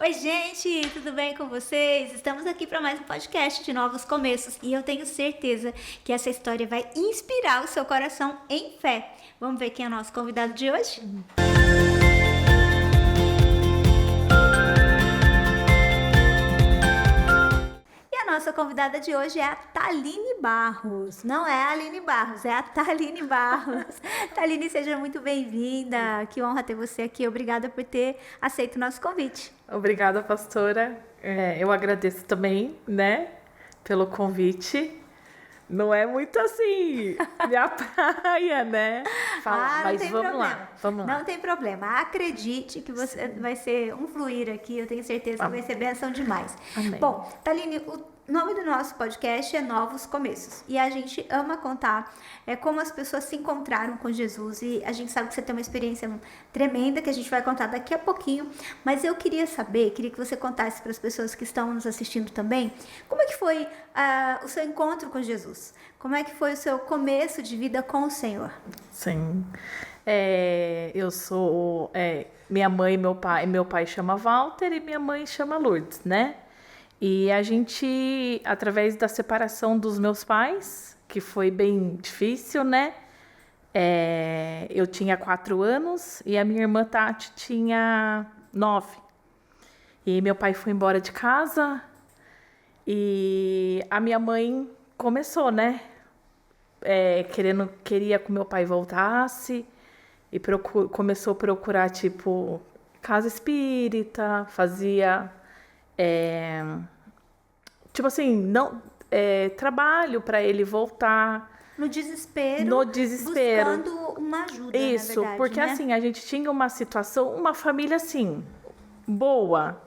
Oi, gente, tudo bem com vocês? Estamos aqui para mais um podcast de novos começos e eu tenho certeza que essa história vai inspirar o seu coração em fé. Vamos ver quem é o nosso convidado de hoje? E a nossa convidada de hoje é a Thaline Barros. Não é a Aline Barros, é a Thaline Barros. Thaline, seja muito bem-vinda. Que honra ter você aqui. Obrigada por ter aceito o nosso convite. Obrigada, pastora. Eu agradeço também, né, pelo convite. Não é muito assim, minha praia, né? Mas vamos lá. Não tem problema. Acredite que você vai ser um fluir aqui. Eu tenho certeza que vai ser bênção demais. Amém. Bom, Thaline, o nome do nosso podcast é Novos Começos. E a gente ama contar como as pessoas se encontraram com Jesus. E a gente sabe que você tem uma experiência tremenda que a gente vai contar daqui a pouquinho. Mas eu queria que você contasse para as pessoas que estão nos assistindo também, como é que foi o seu encontro com Jesus? Como é que foi o seu começo de vida com o Senhor? Sim. Eu sou... minha mãe e meu pai chama Walter e minha mãe chama Lourdes, né? E a gente, através da separação dos meus pais, que foi bem difícil, né? Eu tinha 4 anos e a minha irmã Tati tinha 9. E meu pai foi embora de casa e a minha mãe começou, né? Queria que meu pai voltasse e começou a procurar, tipo, casa espírita, fazia... tipo assim, não trabalho para ele voltar. No desespero. Buscando uma ajuda, Isso, na verdade, porque né? assim, a gente tinha uma situação, uma família assim, boa.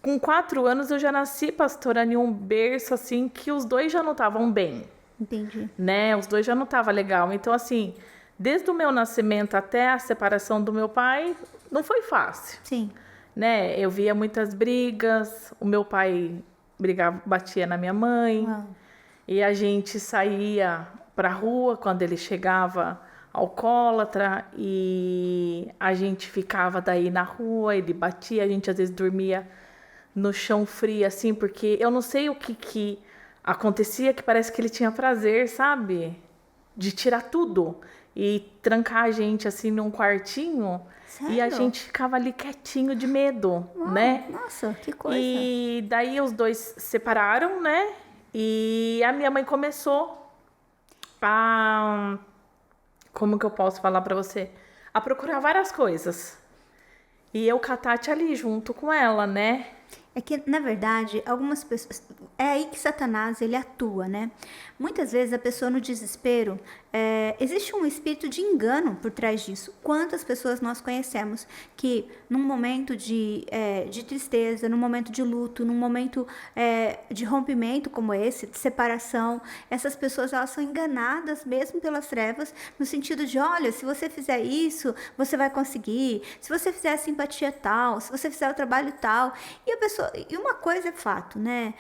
Com 4 anos eu já nasci, pastora, em um berço assim, que os dois já não estavam bem. Entendi. Né? Os dois já não estavam legal. Então, assim, desde o meu nascimento até a separação do meu pai, não foi fácil. Sim. Né? Eu via muitas brigas, o meu pai brigava, batia na minha mãe. Uau. E a gente saía pra rua quando ele chegava alcoólatra e a gente ficava daí na rua, ele batia, a gente às vezes dormia no chão frio assim, porque eu não sei o que acontecia, que parece que ele tinha prazer, sabe? De tirar tudo e trancar a gente assim num quartinho. Sério? E a gente ficava ali quietinho de medo, Uau, né? Nossa, que coisa. E daí os dois separaram, né? E a minha mãe começou a... Como que eu posso falar pra você? A procurar várias coisas. E eu com a Tati ali junto com ela, né? É que, na verdade, algumas pessoas... É aí que Satanás, ele atua, né? Muitas vezes a pessoa no desespero... existe um espírito de engano por trás disso. Quantas pessoas nós conhecemos que num momento de tristeza, num momento de luto, num momento de rompimento como esse, de separação, essas pessoas elas são enganadas mesmo pelas trevas, no sentido de, olha, se você fizer isso, você vai conseguir. Se você fizer a simpatia tal, se você fizer o trabalho tal. E uma coisa é fato, né,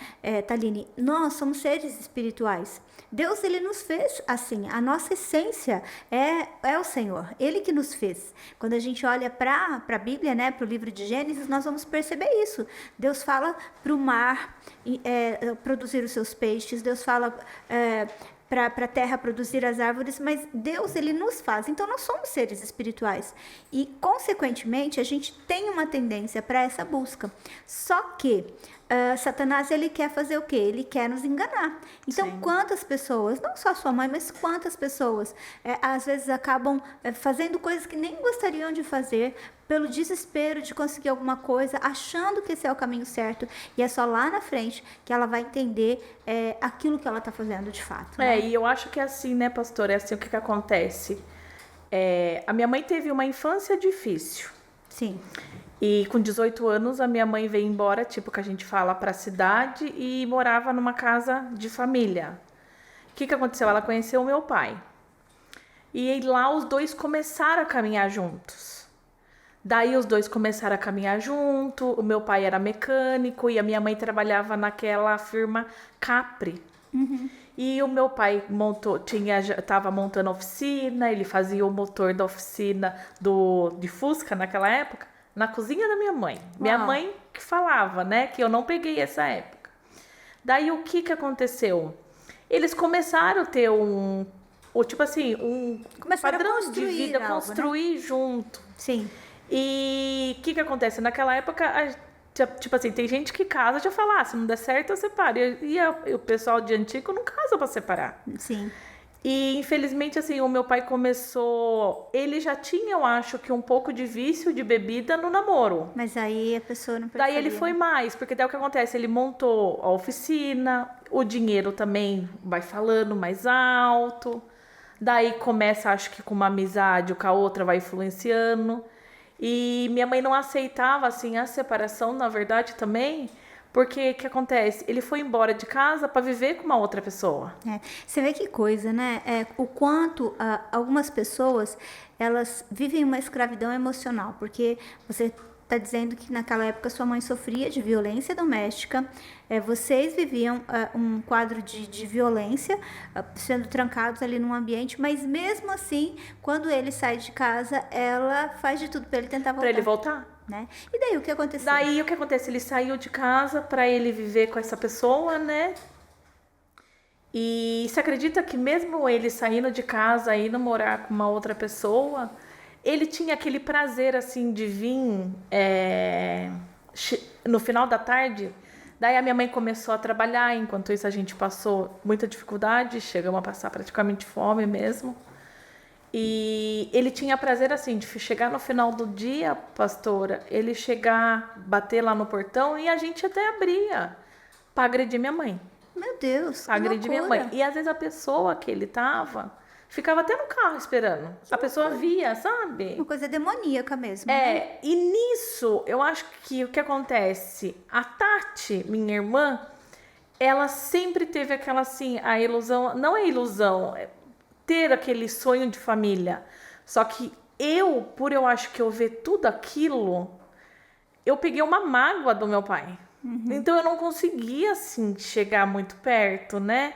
Thaline? Nós somos seres espirituais. Deus, ele nos fez assim. A nossa essência é o Senhor. Ele que nos fez. Quando a gente olha para a Bíblia, né, para o livro de Gênesis, nós vamos perceber isso. Deus fala para o mar produzir os seus peixes. Deus fala para a terra produzir as árvores, mas Deus, ele nos faz. Então, nós somos seres espirituais. E, consequentemente, a gente tem uma tendência para essa busca. Só que Satanás, ele quer fazer o quê? Ele quer nos enganar. Então, Sim. quantas pessoas, não só sua mãe, mas quantas pessoas, às vezes acabam fazendo coisas que nem gostariam de fazer, pelo desespero de conseguir alguma coisa, achando que esse é o caminho certo, e é só lá na frente que ela vai entender aquilo que ela está fazendo de fato. Né? E eu acho que é assim, né, pastor? É assim o que acontece. A minha mãe teve uma infância difícil. Sim. E com 18 anos, a minha mãe veio embora, tipo que a gente fala, pra cidade e morava numa casa de família. O que aconteceu? Ela conheceu o meu pai. E aí, lá os dois começaram a caminhar juntos. Daí os dois começaram a caminhar junto, o meu pai era mecânico e a minha mãe trabalhava naquela firma Capri. Uhum. E o meu pai estava montando oficina, ele fazia o motor da oficina de Fusca naquela época, na cozinha da minha mãe. Minha Uau. mãe que falava, né? Que eu não peguei essa época. Daí o que aconteceu? Eles começaram a ter tipo assim, um Começaram a padrão de construir vida, algo, né? construir junto. Sim. E o que acontece? Naquela época, tipo assim, tem gente que casa e já fala, se não der certo, eu separo. E o pessoal de antigo não casa pra separar. Sim. E infelizmente, assim, o meu pai começou. Ele já tinha, eu acho, que um pouco de vício de bebida no namoro. Mas aí a pessoa não percebia. Daí ele foi mais, porque daí o que acontece? Ele montou a oficina, o dinheiro também vai falando mais alto. Daí começa, acho que com uma amizade, com a outra vai influenciando. E minha mãe não aceitava, assim, a separação, na verdade, também. Porque o que acontece? Ele foi embora de casa para viver com uma outra pessoa. Você vê que coisa, né? O quanto algumas pessoas, elas vivem uma escravidão emocional, porque você está dizendo que naquela época sua mãe sofria de violência doméstica, vocês viviam um quadro de violência, sendo trancados ali num ambiente, mas mesmo assim, quando ele sai de casa, ela faz de tudo para ele tentar voltar. Para ele voltar? Né? E daí o que aconteceu? Daí o que acontece? Ele saiu de casa para ele viver com essa pessoa, né? E você acredita que mesmo ele saindo de casa e indo morar com uma outra pessoa, ele tinha aquele prazer assim de vir no final da tarde. Daí a minha mãe começou a trabalhar, enquanto isso a gente passou muita dificuldade, chegamos a passar praticamente fome mesmo. E ele tinha prazer assim de chegar no final do dia, pastora, ele chegar, bater lá no portão e a gente até abria para agredir minha mãe. Meu Deus, Para agredir minha mãe. E às vezes a pessoa que ele tava ficava até no carro esperando. A pessoa via, sabe? uma coisa demoníaca mesmo. Né? E nisso, eu acho que o que acontece, a Tati, minha irmã, ela sempre teve aquela assim, a ilusão, não é ilusão, ter aquele sonho de família. Só que por eu acho que eu ver tudo aquilo, eu peguei uma mágoa do meu pai. Então eu não conseguia, assim, chegar muito perto, né?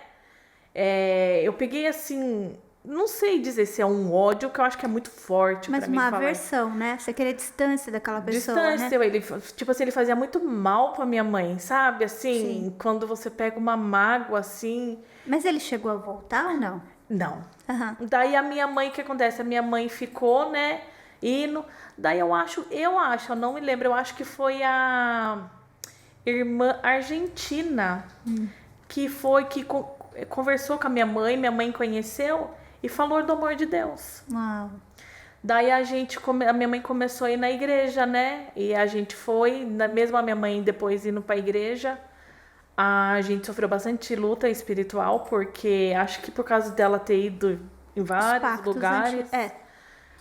Eu peguei, assim, não sei dizer se é um ódio, que eu acho que é muito forte Mas pra mim uma falar. aversão, né? Você queria distância daquela pessoa, Distância, né? ele, tipo assim, ele fazia muito mal pra minha mãe, sabe? Assim, Sim. quando você pega uma mágoa, assim... Mas ele chegou a voltar ou não? Não. Aham. Daí a minha mãe, o que acontece? A minha mãe ficou, né, indo. Daí eu acho, eu não me lembro, eu acho que foi a irmã argentina que foi, que conversou com a minha mãe conheceu e falou do amor de Deus. Uau. Daí a minha mãe começou a ir na igreja, né, e a gente foi, mesmo a minha mãe depois indo pra igreja, a gente sofreu bastante luta espiritual, porque acho que por causa dela ter ido em vários lugares,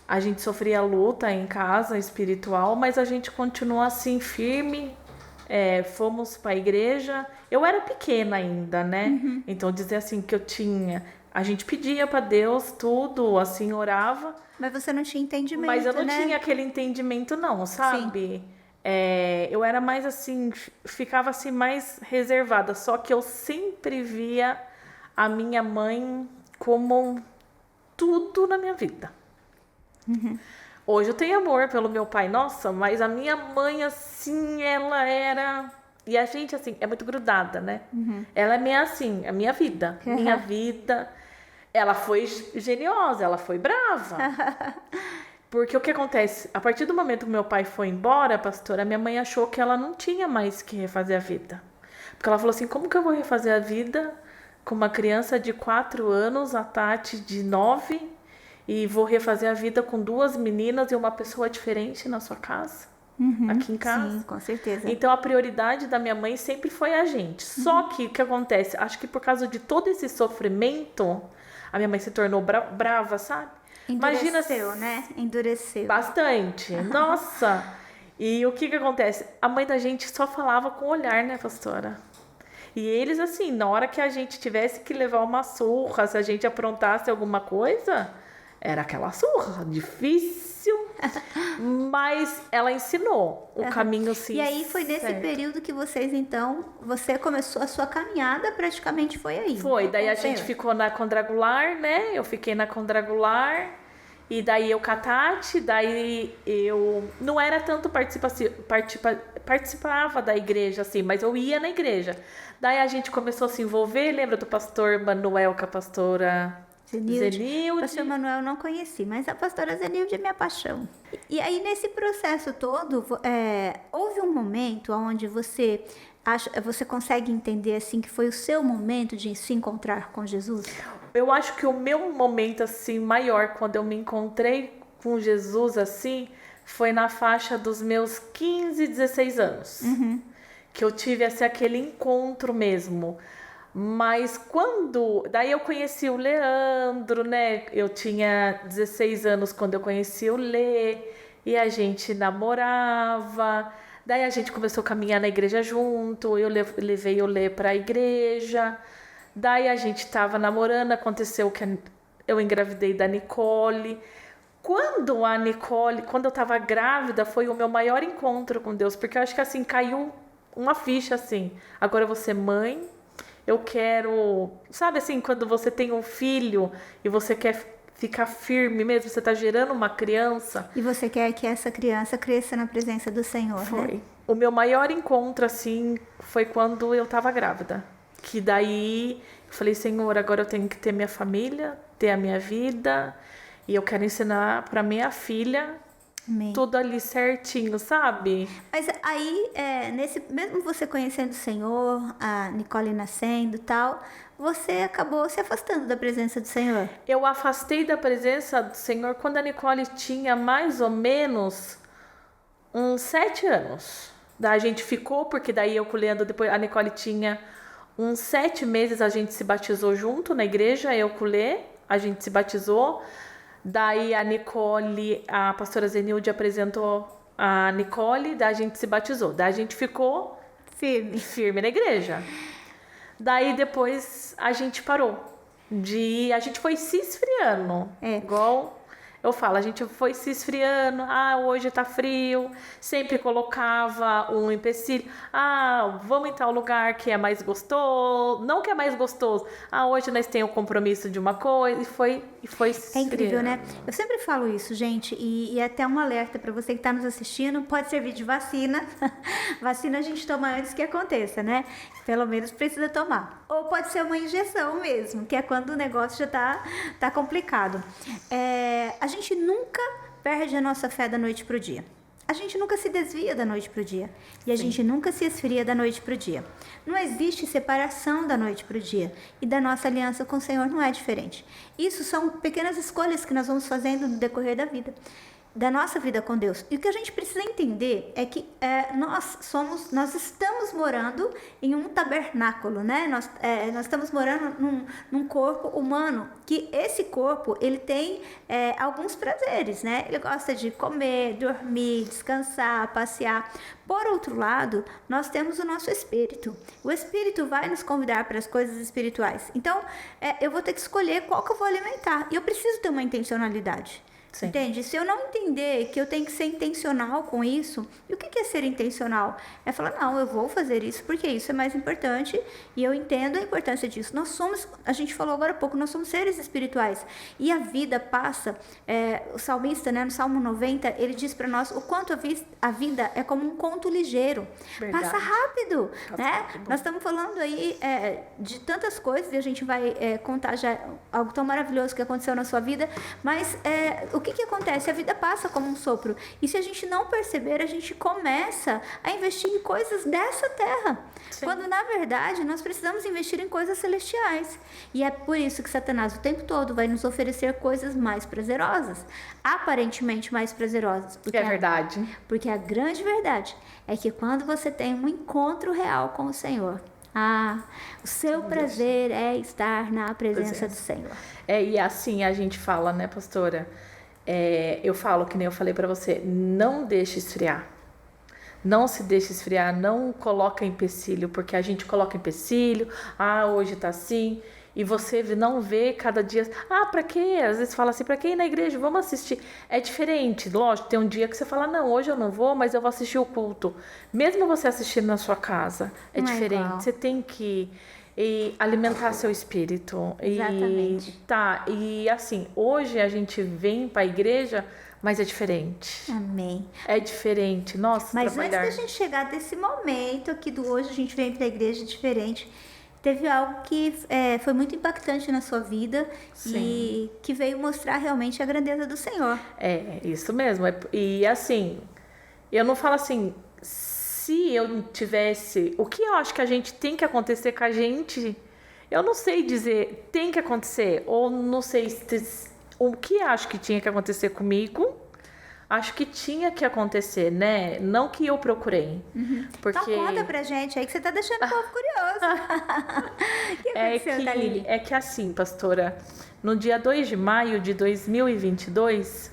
a gente sofria luta em casa espiritual, mas a gente continuou assim firme, fomos para a igreja. Eu era pequena ainda, né? Então dizer assim que a gente pedia para Deus tudo, assim, orava. Mas você não tinha entendimento, Mas eu não né? tinha aquele entendimento não, sabe? Eu era mais assim, ficava assim mais reservada, só que eu sempre via a minha mãe como tudo na minha vida. Hoje eu tenho amor pelo meu pai, nossa, mas a minha mãe assim, ela era... E a gente assim, é muito grudada, né? Ela é minha assim, a minha vida, minha vida. Ela foi geniosa, ela foi brava. Porque o que acontece? A partir do momento que meu pai foi embora, pastora, minha mãe achou que ela não tinha mais que refazer a vida. Porque ela falou assim, como que eu vou refazer a vida com uma criança de 4 anos, a Tati de 9, e vou refazer a vida com 2 meninas e uma pessoa diferente na sua casa? Aqui em casa? Sim, com certeza. Então a prioridade da minha mãe sempre foi a gente. Só que o que acontece? Acho que por causa de todo esse sofrimento, a minha mãe se tornou brava, sabe? Endureceu, né? Endureceu. Bastante. Nossa! E o que acontece? A mãe da gente só falava com o olhar, né, pastora? E eles, assim, na hora que a gente tivesse que levar uma surra, se a gente aprontasse alguma coisa, era aquela surra. Difícil, mas ela ensinou o caminho, sim. E aí foi nesse período que vocês, então, você começou a sua caminhada, praticamente foi aí. Foi, daí a gente ficou na quadrangular, né? Eu fiquei na quadrangular E daí eu com a Tati, daí eu não era tanto participava da igreja, assim, mas eu ia na igreja. Daí a gente começou a se envolver, lembra do pastor Manuel com a pastora Zenilde? Pastor Manuel eu não conheci, mas a pastora Zenilde é minha paixão. E aí, nesse processo todo, houve um momento onde você consegue entender, assim, que foi o seu momento de se encontrar com Jesus? Eu acho que o meu momento, assim, maior, quando eu me encontrei com Jesus, assim, foi na faixa dos meus 15, 16 anos. Que eu tive, assim, aquele encontro mesmo. Mas daí eu conheci o Leandro, né? Eu tinha 16 anos quando eu conheci o Lê. E a gente namorava. Daí a gente começou a caminhar na igreja junto. Eu levei o Lê pra igreja. Daí a gente tava namorando. Aconteceu que eu engravidei da Nicole. Quando eu tava grávida, foi o meu maior encontro com Deus. Porque eu acho que assim, caiu uma ficha assim. Agora eu vou ser mãe. Eu quero... Sabe assim, quando você tem um filho e você quer ficar firme mesmo, você tá gerando uma criança. E você quer que essa criança cresça na presença do Senhor, Foi. né? O meu maior encontro, assim, foi quando eu tava grávida. Que daí eu falei, Senhor, agora eu tenho que ter minha família, ter a minha vida. E eu quero ensinar pra minha filha... Amém. Tudo ali certinho, sabe? Mas aí, mesmo você conhecendo o Senhor, a Nicole nascendo e tal, você acabou se afastando da presença do Senhor. Eu afastei da presença do Senhor quando a Nicole tinha mais ou menos uns 7 anos. Daí a gente ficou, porque daí eu com o Leandro, depois a Nicole tinha uns 7 meses, a gente se batizou junto na igreja, eu com o Lê, a gente se batizou. Daí a Nicole, a pastora Zenilde apresentou a Nicole, daí a gente se batizou. Daí a gente ficou firme na igreja. Daí depois a gente parou. A gente foi se esfriando. Igual eu falo, a gente foi se esfriando. Hoje tá frio. Sempre colocava um empecilho. Vamos em tal lugar que é mais gostoso. Não que é mais gostoso. Hoje nós temos o compromisso de uma coisa. E foi se É incrível, esfriando. né? Eu sempre falo isso, gente. E é até um alerta para você que está nos assistindo. Pode servir de vacina. Vacina a gente toma antes que aconteça, né? Pelo menos precisa tomar. Ou pode ser uma injeção mesmo, que é quando o negócio já tá complicado. A gente nunca perde a nossa fé da noite pro dia. A gente nunca se desvia da noite pro dia. E a gente nunca se esfria da noite pro dia. Não existe separação da noite pro dia. E da nossa aliança com o Senhor não é diferente. Isso são pequenas escolhas que nós vamos fazendo no decorrer da vida. Da nossa vida com Deus. E o que a gente precisa entender é que nós estamos morando em um tabernáculo, né? Nós estamos morando num corpo humano, que esse corpo, ele tem alguns prazeres, né? Ele gosta de comer, dormir, descansar, passear. Por outro lado, nós temos o nosso espírito. O espírito vai nos convidar para as coisas espirituais. Então, eu vou ter que escolher qual que eu vou alimentar. E eu preciso ter uma intencionalidade. Sim. Entende? Se eu não entender que eu tenho que ser intencional com isso, e o que é ser intencional? É falar, não, eu vou fazer isso porque isso é mais importante e eu entendo a importância disso. A gente falou agora há pouco, nós somos seres espirituais e a vida passa, o salmista, né, no Salmo 90, ele diz para nós o quanto a vida é como um conto ligeiro. Verdade. Passa rápido, né? Rápido. Nós estamos falando aí de tantas coisas e a gente vai contar já algo tão maravilhoso que aconteceu na sua vida, mas o que acontece? A vida passa como um sopro. E se a gente não perceber, a gente começa a investir em coisas dessa terra. Sim. Quando, na verdade, nós precisamos investir em coisas celestiais. E é por isso que Satanás o tempo todo vai nos oferecer coisas mais prazerosas. Aparentemente mais prazerosas. É verdade. Porque a grande verdade é que quando você tem um encontro real com o Senhor, o seu prazer é estar na presença do Senhor. E assim a gente fala, né, pastora? Eu falo, que nem eu falei pra você, não deixe esfriar. Não se deixe esfriar, não coloca empecilho, porque a gente coloca empecilho, hoje tá assim, e você não vê cada dia, pra quê? Às vezes fala assim, pra quê ir na igreja? Vamos assistir. É diferente, lógico, tem um dia que você fala, não, hoje eu não vou, mas eu vou assistir o culto. Mesmo você assistindo na sua casa, é diferente. Você tem que E alimentar seu espírito. Exatamente. E assim, hoje a gente vem para a igreja, mas é diferente. Amém. É diferente. Nossa, Mas trabalhar. antes da gente chegar desse momento aqui do hoje, a gente vem para a igreja diferente. Teve algo que foi muito impactante na sua vida e que veio mostrar realmente a grandeza do Senhor. É, isso mesmo. E assim, eu não falo assim, se eu tivesse. O que eu acho que a gente tem que acontecer com a gente, eu não sei dizer tem que acontecer, ou não sei o que acho que tinha que acontecer comigo. Acho que tinha que acontecer, né? Não que eu procurei. Porque Então conta pra gente aí que você tá deixando o povo curioso. O que aconteceu, Thalília? é que assim, pastora, no dia 2 de maio de 2022,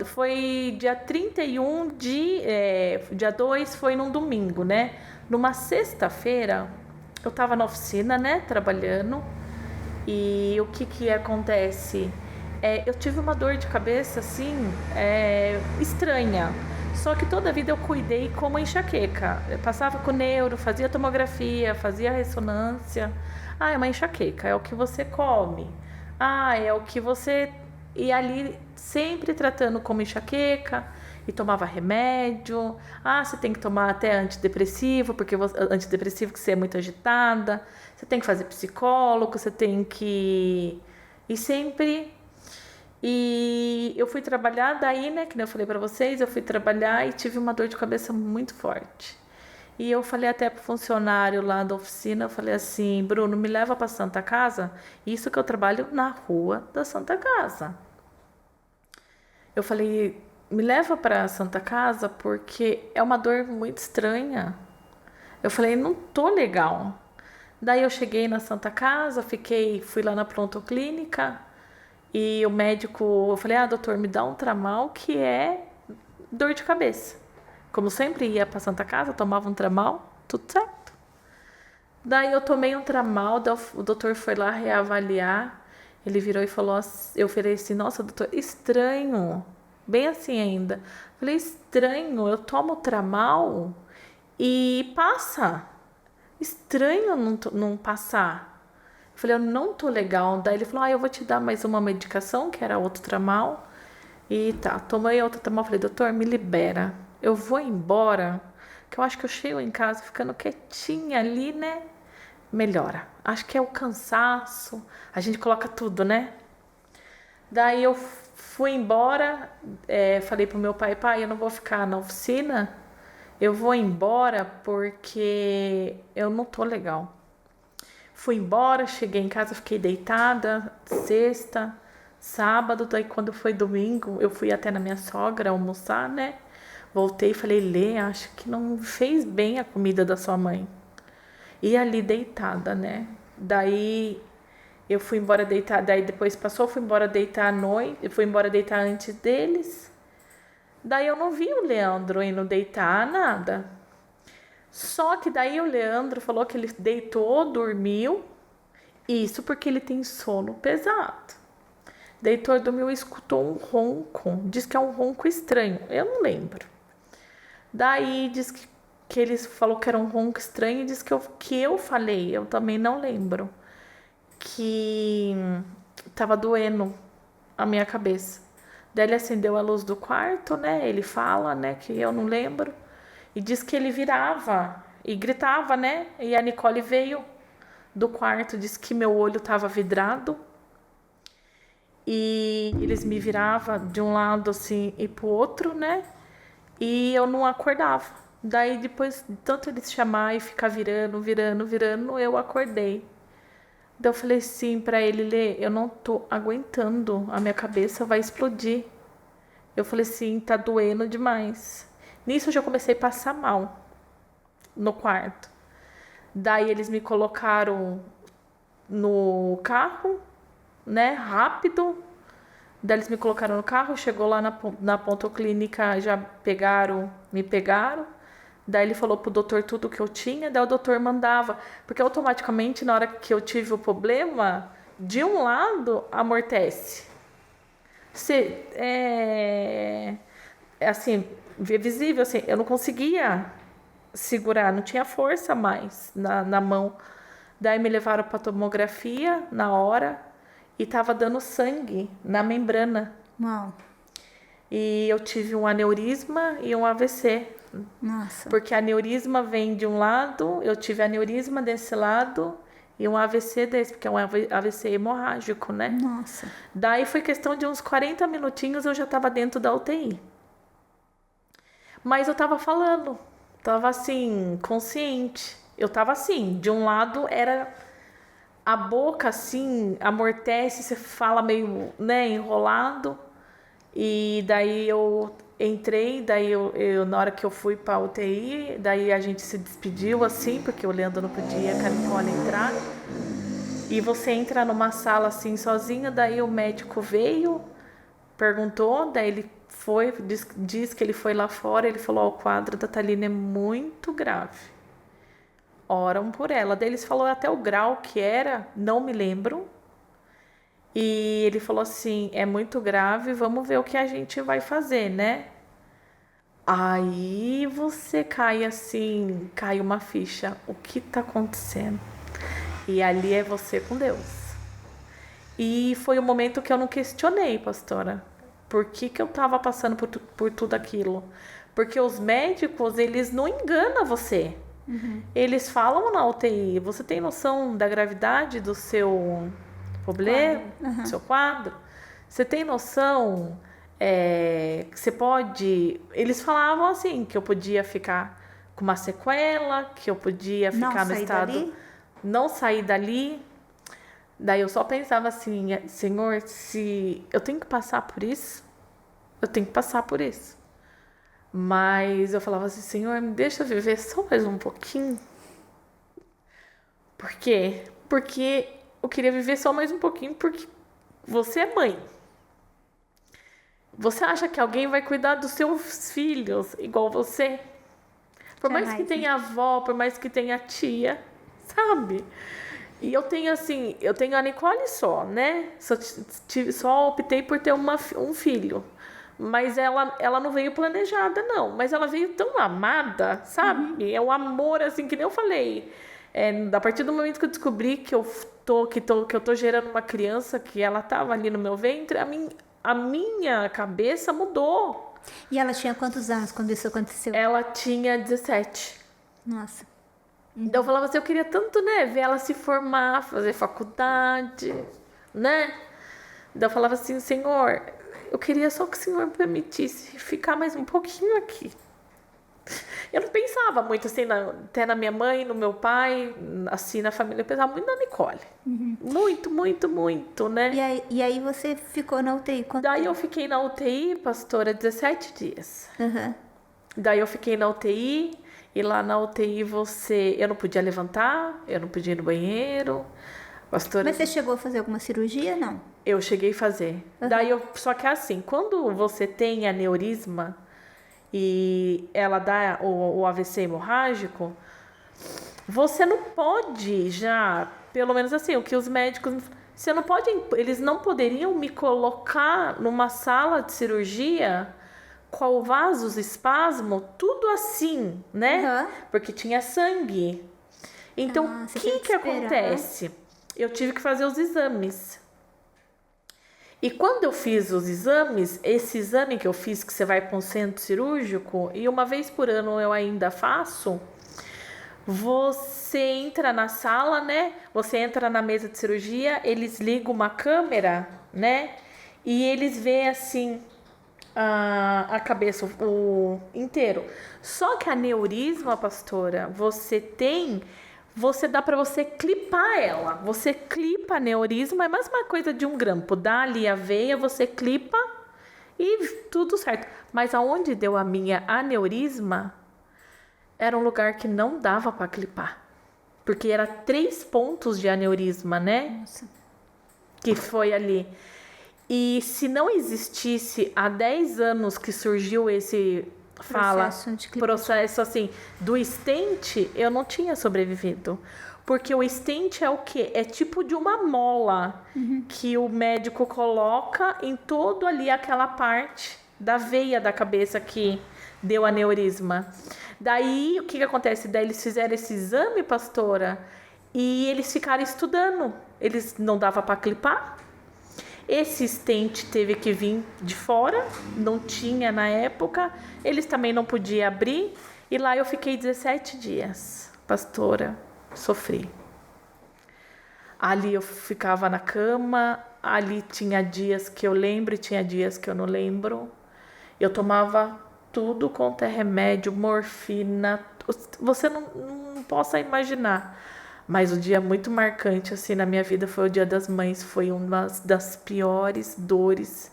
foi dia 31 dia 2 foi num domingo, né? Numa sexta-feira, eu tava na oficina, né, trabalhando, e o que acontece? Eu tive uma dor de cabeça, assim, estranha. Só que toda a vida eu cuidei com uma enxaqueca. Eu passava com neuro, fazia tomografia, fazia ressonância. Ah, é uma enxaqueca, é o que você come. Ah, é o que você... E ali, sempre tratando como enxaqueca, e tomava remédio. Ah, você tem que tomar até antidepressivo, antidepressivo que você é muito agitada. Você tem que fazer psicólogo, você tem que... E sempre... E eu fui trabalhar, daí, né, que eu falei pra vocês, eu fui trabalhar e tive uma dor de cabeça muito forte. E eu falei até pro funcionário lá da oficina, eu falei assim, Bruno, me leva pra Santa Casa, isso que eu trabalho na rua da Santa Casa. Eu falei, me leva pra Santa Casa porque é uma dor muito estranha. Eu falei, não tô legal. Daí eu cheguei na Santa Casa, fui lá na prontoclínica, e o médico, eu falei, doutor, me dá um tramal que é dor de cabeça. Como sempre ia pra Santa Casa, tomava um tramal, tudo certo. Daí eu tomei um tramal, o doutor foi lá reavaliar, ele virou e falou, eu falei assim, nossa, doutor, estranho, bem assim ainda. Falei, estranho, eu tomo tramal e passa. Estranho não passar. Eu falei, eu não tô legal. Daí ele falou, eu vou te dar mais uma medicação, que era outro tramal. E tá, tomei outro tramal. Falei, doutor, me libera. Eu vou embora, que eu acho que eu chego em casa ficando quietinha ali, né? Melhora. Acho que é o cansaço. A gente coloca tudo, né? Daí eu fui embora, falei pro meu pai, eu não vou ficar na oficina. Eu vou embora porque eu não tô legal. Fui embora, cheguei em casa, fiquei deitada, sexta, sábado, daí quando foi domingo, eu fui até na minha sogra almoçar, né? Voltei e falei, Lê, acho que não fez bem a comida da sua mãe. E ali deitada, né? Daí eu fui embora deitar, daí depois passou, fui embora deitar à noite, eu fui embora deitar antes deles. Daí eu não vi o Leandro indo deitar, nada. Só que daí o Leandro falou que ele deitou, dormiu. Isso porque ele tem sono pesado. Deitou, dormiu e escutou um ronco. Diz que é um ronco estranho. Eu não lembro. Daí diz que ele falou que era um ronco estranho e diz que eu falei. Eu também não lembro. Que tava doendo a minha cabeça. Daí ele acendeu a luz do quarto, né? Ele fala, né? Que eu não lembro. E diz que ele virava e gritava, né? E a Nicole veio do quarto, disse que meu olho estava vidrado. E eles me viravam de um lado assim e pro outro, né? E eu não acordava. Daí depois de tanto eles chamar e ficar virando, eu acordei. Daí eu falei assim pra ele, Lê, eu não tô aguentando, a minha cabeça vai explodir. Eu falei assim, tá doendo demais. Nisso eu já comecei a passar mal no quarto. Daí eles me colocaram no carro, né, rápido. Daí eles me colocaram no carro, chegou lá na pontoclínica, já me pegaram. Daí ele falou pro doutor tudo que eu tinha, daí o doutor mandava, porque automaticamente na hora que eu tive o problema, de um lado amortece. Assim, visível, assim, eu não conseguia segurar, não tinha força mais na mão. Daí me levaram para tomografia na hora e tava dando sangue na membrana. Uau. E eu tive um aneurisma e um AVC. Nossa. Porque a aneurisma vem de um lado, eu tive aneurisma desse lado e um AVC desse, porque é um AVC hemorrágico, né? Nossa. Daí foi questão de uns 40 minutinhos, eu já estava dentro da UTI. Mas eu tava falando, tava assim, consciente. Eu tava assim, de um lado era a boca assim, amortece, você fala meio, né, enrolado. E daí eu entrei, daí eu na hora que eu fui pra UTI, daí a gente se despediu assim, porque o Leandro não podia, a Nicole entrar. E você entra numa sala assim sozinha, daí o médico veio, perguntou, daí ele foi, diz que ele foi lá fora, ele falou, ó, o quadro da Thaline é muito grave. Oram por ela. Daí eles falou até o grau que era, não me lembro. E ele falou assim, é muito grave, vamos ver o que a gente vai fazer, né? Aí você cai assim, cai uma ficha. O que tá acontecendo? E ali é você com Deus. E foi o momento que eu não questionei, pastora. Por que eu tava passando por tudo aquilo? Porque os médicos, eles não enganam você. Eles falam na UTI, você tem noção da gravidade do seu problema, do seu quadro? Você tem noção que você pode... Eles falavam assim, que eu podia ficar com uma sequela, que eu podia ficar no estado... Dali? Não sair dali. Daí eu só pensava assim, Senhor, se eu tenho que passar por isso, eu tenho que passar por isso. Mas eu falava assim, Senhor, me deixa viver só mais um pouquinho. Por quê? Porque eu queria viver só mais um pouquinho, porque você é mãe. Você acha que alguém vai cuidar dos seus filhos igual você? Por mais que tenha avó, por mais que tenha tia, sabe? E eu tenho assim, eu tenho a Nicole só, né? Só optei por ter um filho. Mas ela não veio planejada, não. Mas ela veio tão amada, sabe? É um amor, assim, que nem eu falei. A partir do momento que eu descobri que eu tô gerando uma criança, que ela tava ali no meu ventre, a minha cabeça mudou. E ela tinha quantos anos quando isso aconteceu? Ela tinha 17. Nossa. Então eu falava assim, eu queria tanto, né, ver ela se formar, fazer faculdade, né? Então eu falava assim, Senhor, eu queria só que o Senhor me permitisse ficar mais um pouquinho aqui. Eu não pensava muito assim, até na minha mãe, no meu pai, assim, na família, eu pensava muito na Nicole. Muito, muito, muito, né? E aí você ficou na UTI quanto Daí tempo? eu fiquei na UTI, pastora, 17 dias. Uhum. Daí eu fiquei na UTI, e lá na UTI eu não podia levantar, eu não podia ir no banheiro. Pastora, Mas você chegou a fazer alguma cirurgia, não? eu cheguei a fazer. Só que é assim, quando você tem aneurisma e ela dá o AVC hemorrágico, você não pode já, pelo menos assim, o que os médicos... Você não pode, eles não poderiam me colocar numa sala de cirurgia com vasos, espasmo, tudo assim, né? Porque tinha sangue. Então, o que acontece? Eu tive que fazer os exames. E quando eu fiz os exames, esse exame que eu fiz, que você vai para um centro cirúrgico, e uma vez por ano eu ainda faço, você entra na sala, né? Você entra na mesa de cirurgia, eles ligam uma câmera, né? E eles veem assim a cabeça o inteiro. Só que a aneurisma, pastora, você dá para você clipar ela. Você clipa a aneurisma, é a mesma coisa de um grampo. Dá ali a veia, você clipa e tudo certo. Mas aonde deu a minha aneurisma, era um lugar que não dava para clipar. Porque era 3 pontos de aneurisma, né? Nossa. Que foi ali. E se não existisse há 10 anos que surgiu esse processo assim do stent, eu não tinha sobrevivido. Porque o stent é o quê? É tipo de uma mola que o médico coloca em todo ali aquela parte da veia da cabeça que deu aneurisma. Daí, o que acontece? Daí eles fizeram esse exame, pastora, E eles ficaram estudando. Eles não dava para clipar. Esse stent teve que vir de fora, não tinha na época. Eles também não podiam abrir. E lá eu fiquei 17 dias, pastora, sofri. Ali eu ficava na cama, ali tinha dias que eu lembro e tinha dias que eu não lembro. Eu tomava tudo quanto é remédio, morfina, você não possa imaginar. Mas o dia muito marcante assim na minha vida foi o Dia das Mães, foi uma das piores dores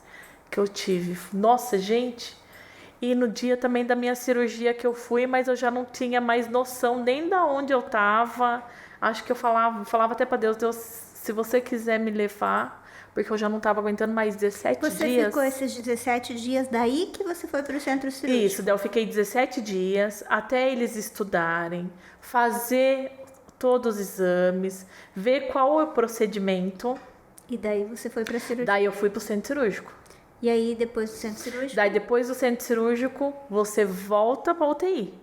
que eu tive. Nossa, gente, e no dia também da minha cirurgia que eu fui, mas eu já não tinha mais noção nem da onde eu estava. Acho que eu falava até para Deus, Deus, se você quiser me levar, porque eu já não estava aguentando mais 17 dias. Você ficou esses 17 dias daí que você foi para o centro cirúrgico? Isso, daí eu fiquei 17 dias até eles estudarem, fazer todos os exames, ver qual é o procedimento. E daí você foi para a cirurgia? Daí eu fui para o centro cirúrgico. E aí depois do centro cirúrgico? Daí depois do centro cirúrgico, você volta para UTI.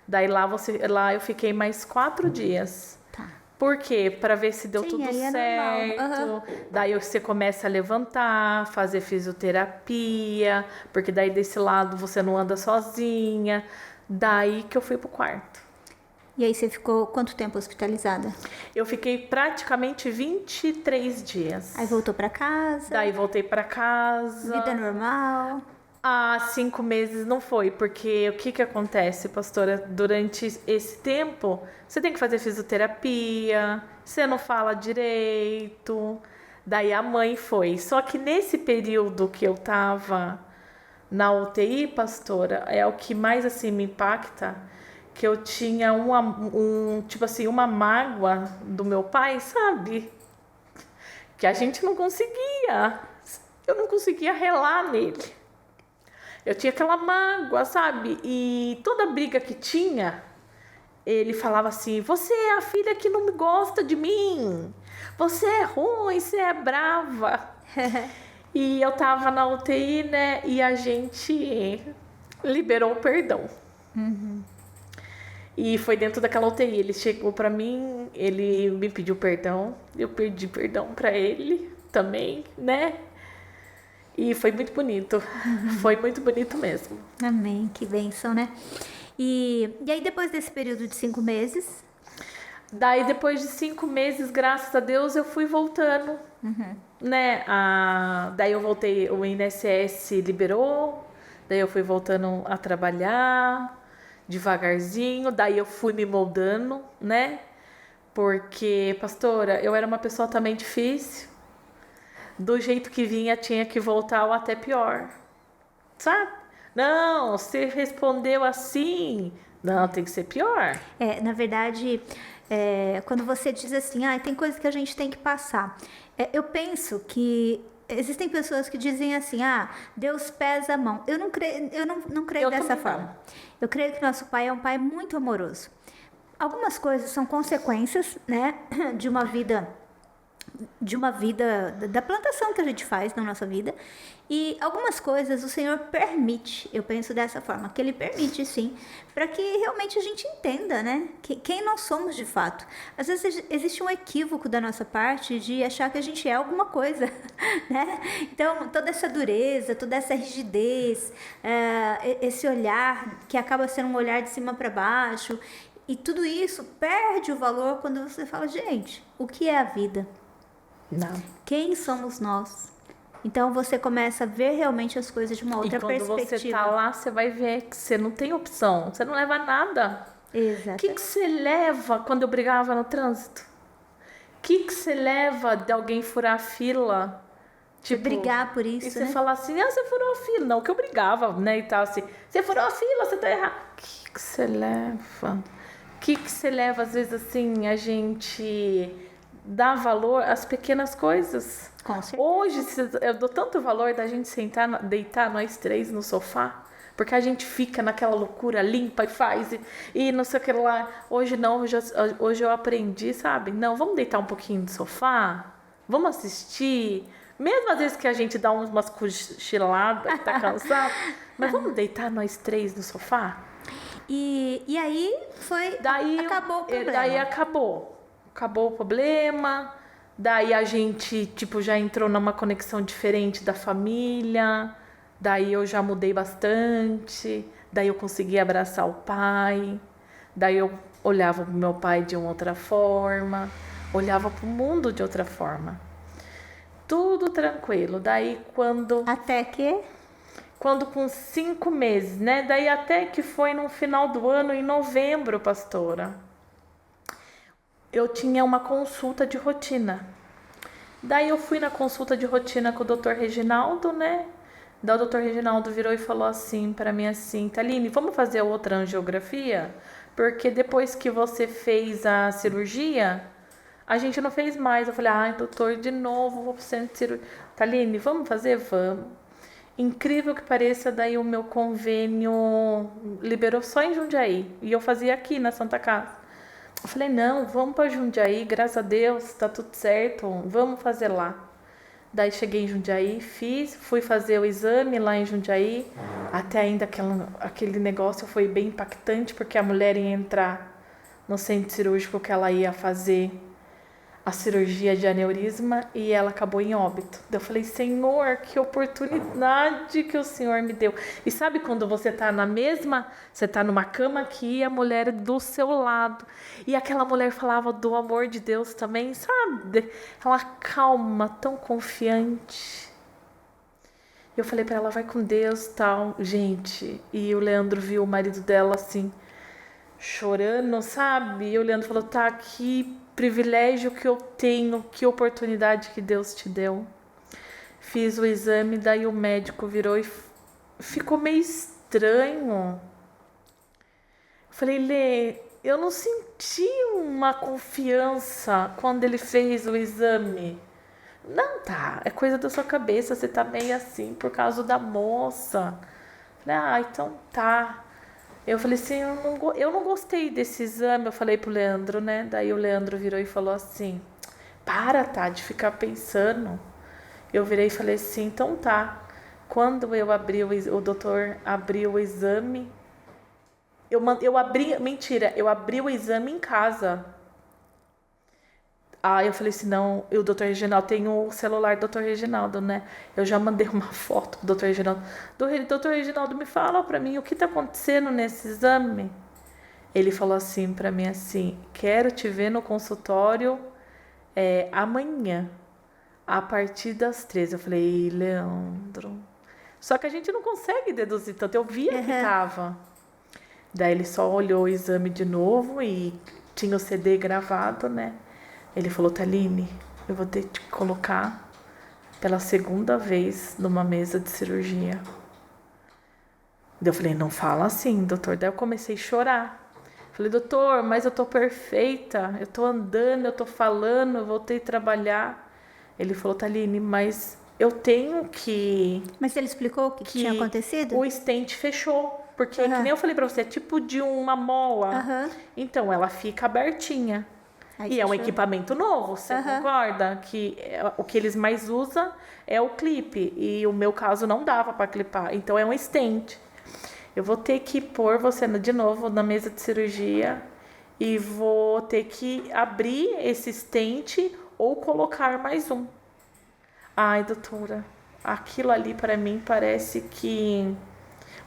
Daí lá eu fiquei mais 4 dias. Tá. Por quê? Para ver se deu tudo certo. Uhum. Daí você começa a levantar, fazer fisioterapia, porque daí desse lado você não anda sozinha. Daí que eu fui pro quarto. E aí você ficou quanto tempo hospitalizada? Eu fiquei praticamente 23 dias. Aí voltou para casa? Daí voltei para casa. Vida normal? 5 meses não foi, porque o que acontece, pastora? Durante esse tempo, você tem que fazer fisioterapia, você não fala direito. Daí a mãe foi. Só que nesse período que eu tava na UTI, pastora, é o que mais assim me impacta, que eu tinha tipo assim, uma mágoa do meu pai, sabe? Que a gente não conseguia. Eu não conseguia relar nele. Eu tinha aquela mágoa, sabe? E toda briga que tinha, ele falava assim: você é a filha que não gosta de mim. Você é ruim, você é brava. E eu tava na UTI, né? E a gente liberou o perdão. Uhum. E foi dentro daquela UTI. Ele chegou pra mim, ele me pediu perdão. Eu pedi perdão pra ele também, né? E foi muito bonito. Foi muito bonito mesmo. Amém, que bênção, né? E aí depois desse período de 5 meses? Daí depois de 5 meses, graças a Deus, eu fui voltando. Né? Daí eu voltei, o INSS liberou. Daí eu fui voltando a trabalhar devagarzinho, daí eu fui me moldando, né? Porque, pastora, eu era uma pessoa também difícil. Do jeito que vinha, tinha que voltar ou até pior. Sabe? Não, você respondeu assim. Não, tem que ser pior. Na verdade, quando você diz assim, tem coisas que a gente tem que passar. Eu penso que existem pessoas que dizem assim, Deus pesa a mão. Eu não creio dessa forma. Eu creio que nosso Pai é um Pai muito amoroso. Algumas coisas são consequências, né, de uma vida, da plantação que a gente faz na nossa vida. E algumas coisas o Senhor permite, eu penso dessa forma, que Ele permite sim, para que realmente a gente entenda, né, quem nós somos de fato. Às vezes existe um equívoco da nossa parte de achar que a gente é alguma coisa, né? Então, toda essa dureza, toda essa rigidez, esse olhar que acaba sendo um olhar de cima para baixo, e tudo isso perde o valor quando você fala, gente, o que é a vida? Não. Quem somos nós? Então você começa a ver realmente as coisas de uma outra perspectiva. E quando você tá lá, você vai ver que você não tem opção, você não leva nada. Exato. O que você leva quando eu brigava no trânsito? O que você leva de alguém furar a fila? Tipo, brigar por isso, e você né? falar assim, você furou a fila. Não, que eu brigava, né, e tal, assim. Você furou a fila, você tá errado. O que você leva? O que você leva, às vezes, assim, a gente dá valor às pequenas coisas. Com certeza. Hoje, eu dou tanto valor da gente sentar, deitar nós três no sofá, porque a gente fica naquela loucura, limpa e faz, e não sei o que lá. Hoje não, hoje eu aprendi, sabe? Não, vamos deitar um pouquinho no sofá, vamos assistir, mesmo às vezes que a gente dá umas cochiladas, tá cansado, mas vamos deitar nós três no sofá? E aí acabou o problema. Daí acabou. acabou o problema. Daí a gente, tipo, já entrou numa conexão diferente da família. Daí eu já mudei bastante. Daí eu consegui abraçar o pai. Daí eu olhava pro meu pai de uma outra forma. Olhava pro mundo de outra forma. Tudo tranquilo. Daí Até que? quando com 5 meses, né? Daí até que foi no final do ano, em novembro, pastora. Eu tinha uma consulta de rotina. Daí eu fui na consulta de rotina com o Dr. Reginaldo, né? Daí o Dr. Reginaldo virou e falou assim para mim assim, Thaline, vamos fazer outra angiografia? Porque depois que você fez a cirurgia, a gente não fez mais. Eu falei, ai, doutor, de novo, vou pro centro de cirurgia. Thaline, vamos fazer? Vamos. Incrível que pareça, daí o meu convênio liberou só em Jundiaí. E eu fazia aqui na Santa Casa. Eu falei, não, vamos para Jundiaí, graças a Deus, tá tudo certo, vamos fazer lá. Daí cheguei em Jundiaí, fui fazer o exame lá em Jundiaí. Até ainda aquele negócio foi bem impactante, porque a mulher ia entrar no centro cirúrgico que ela ia fazer a cirurgia de aneurisma e ela acabou em óbito. Eu falei, Senhor, que oportunidade que o Senhor me deu. E sabe quando você tá você tá numa cama aqui e a mulher do seu lado. E aquela mulher falava do amor de Deus também, sabe? Ela calma, tão confiante. Eu falei pra ela, vai com Deus, tal. Gente, e o Leandro viu o marido dela assim, chorando, sabe? E o Leandro falou, tá aqui, privilégio que eu tenho, que oportunidade que Deus te deu. Fiz o exame, daí o médico virou e ficou meio estranho. Eu falei, Lê, eu não senti uma confiança quando ele fez o exame. Não, tá, é coisa da sua cabeça, você tá meio assim por causa da moça. Eu falei, então tá. Eu falei assim, eu não gostei desse exame, eu falei pro Leandro, né? Daí o Leandro virou e falou assim, tá, de ficar pensando. Eu virei e falei assim, então tá. Quando eu abri o doutor abriu o exame, eu abri o exame em casa. Aí eu falei assim, não, o doutor Reginaldo, tem o celular do doutor Reginaldo, né? Eu já mandei uma foto pro doutor Reginaldo. Doutor Reginaldo, me fala pra mim o que tá acontecendo nesse exame. Ele falou assim pra mim assim, quero te ver no consultório amanhã, a partir das 13. Eu falei, Leandro... Só que a gente não consegue deduzir tanto, eu via que tava. Daí ele só olhou o exame de novo e tinha o CD gravado, né? Ele falou, Thaline, eu vou ter que te colocar pela segunda vez numa mesa de cirurgia. Daí eu falei, não fala assim, doutor. Daí eu comecei a chorar. Falei, doutor, mas eu tô perfeita, eu tô andando, eu tô falando, eu voltei a trabalhar. Ele falou, Thaline, mas eu tenho que... Mas ele explicou o que tinha acontecido? O stent fechou, porque que nem eu falei pra você, é tipo de uma mola. Então ela fica abertinha. Aí e é um equipamento novo, você concorda? Que o que eles mais usam é o clipe. E o meu caso não dava para clipar. Então é um stent. Eu vou ter que pôr você de novo na mesa de cirurgia. E vou ter que abrir esse stent ou colocar mais um. Ai, doutora, aquilo ali para mim parece que